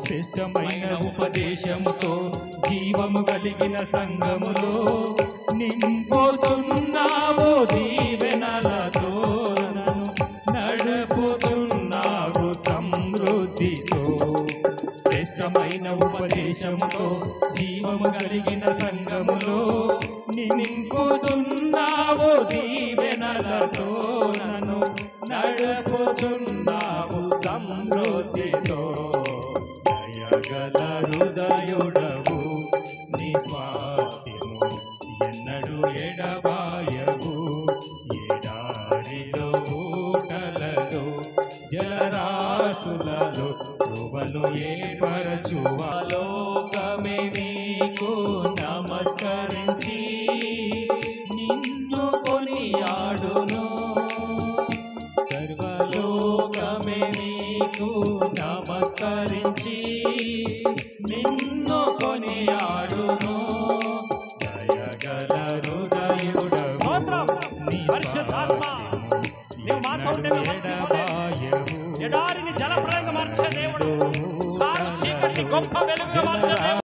శ్రేష్టమైన ఉపదేశముతో జీవము కలిగిన సంఘములో నింపుచున్నావు దీవెనలతో నడుపుచున్నావు సమృద్ధితో శ్రేష్టమైన ఉపదేశముతో జీవము కలిగిన సంఘములో నింపుచున్నావు దీవెనలతో నడుపుచున్నావు సమృద్ధితో దయగల హృదయుడవు నీ స్వాస్థ్యము ఎన్నడు ఎడబాయవు ఎడారిలో ఊటలలో జలరాశులలో త్రువలు ఏర్పరచువా లోకమే నీకు నమస్కరించి నిన్ను కొనియాడును సర్వలోకమే నీకు నమస్కరించి నిన్ను కొనియాడును దయగల హృదయుడవు నీ పరిశుద్ధాత్మ నీవు మాతో ఉండే ఎడారిని జలప్రయంగా మార్చే